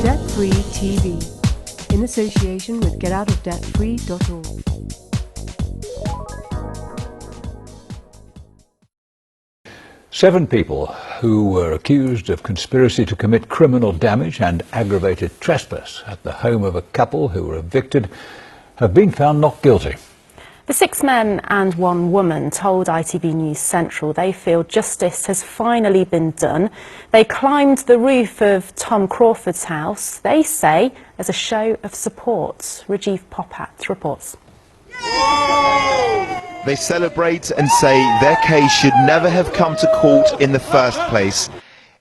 Debt-Free TV, in association with getoutofdebtfree.org. 7 people who were accused of conspiracy to commit criminal damage and aggravated trespass at the home of a couple who were evicted have been found not guilty. The 6 men and 1 woman told ITV News Central they feel justice has finally been done. They climbed the roof of Tom Crawford's house, they say, as a show of support. Rajiv Popat reports. They celebrate and say their case should never have come to court in the first place.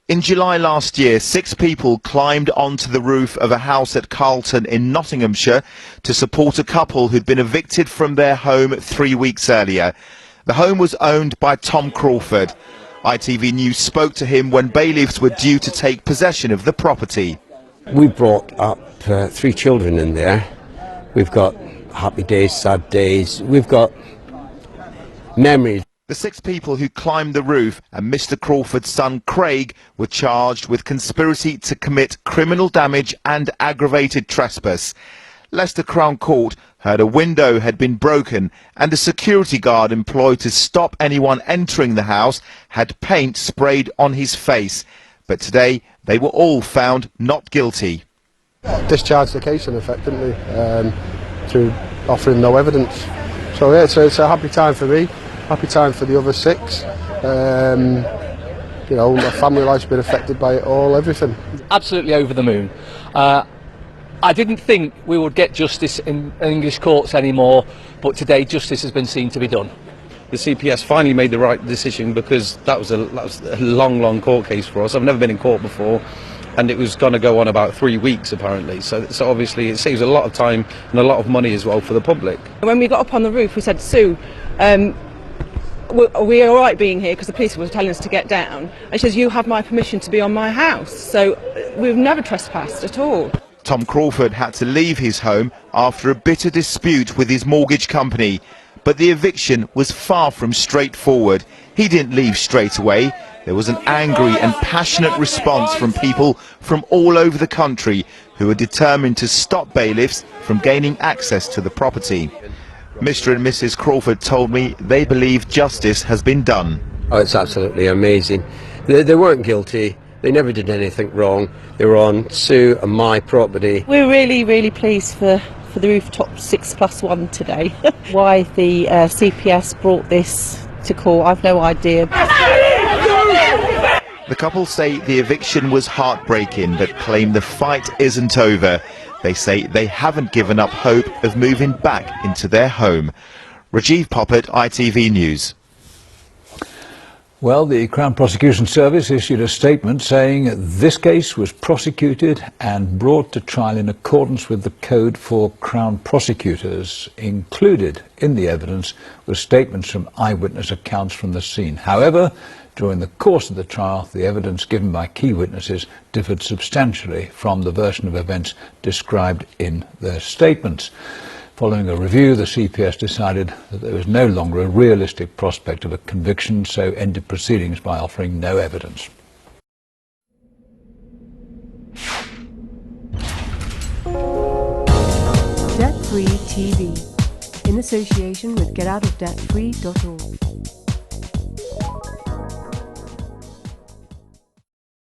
In July last year, 6 people climbed onto the roof of a house at Carlton in Nottinghamshire to support a couple who'd been evicted from their home 3 weeks earlier. The home was owned by Tom Crawford. ITV News spoke to him when bailiffs were due to take possession of the property. We brought up 3 children in there. We've got happy days, sad days. We've got memories. The 6 people who climbed the roof and Mr. Crawford's son Craig were charged with conspiracy to commit criminal damage and aggravated trespass. Leicester Crown Court heard a window had been broken and a security guard employed to stop anyone entering the house had paint sprayed on his face. But today they were all found not guilty. Discharged the case in effect, didn't we, through offering no evidence. So yeah, it's a happy time for me. Happy time for the other 6. You know, my family life's been affected by it all, everything. Absolutely over the moon. I didn't think we would get justice in English courts anymore, but today justice has been seen to be done. The CPS finally made the right decision, because that was a long court case for us. I've never been in court before, and it was going to go on about 3 weeks apparently. So obviously it saves a lot of time and a lot of money as well for the public. When we got up on the roof, we said, Sue, are we all right being here, because the police were telling us to get down, and she says, you have my permission to be on my house. So we've never trespassed at all. Tom Crawford had to leave his home after a bitter dispute with his mortgage company, but the eviction was far from straightforward. He didn't leave straight away. There was an angry and passionate response from people from all over the country who were determined to stop bailiffs from gaining access to the property. Mr. and Mrs. Crawford told me they believe justice has been done. Oh, it's absolutely amazing. They weren't guilty. They never did anything wrong. They were on Sue and my property. We're really pleased for the Rooftop 6+1 today. Why the CPS brought this to court, I've no idea. The couple say the eviction was heartbreaking, but claim the fight isn't over. They say they haven't given up hope of moving back into their home. Rajiv Popat, ITV News. Well, the Crown Prosecution Service issued a statement saying this case was prosecuted and brought to trial in accordance with the Code for Crown Prosecutors. Included in the evidence were statements from eyewitness accounts from the scene. However, during the course of the trial, the evidence given by key witnesses differed substantially from the version of events described in their statements. Following a review, the CPS decided that there was no longer a realistic prospect of a conviction, so ended proceedings by offering no evidence. Debt-Free TV, in association with getoutofdebtfree.org.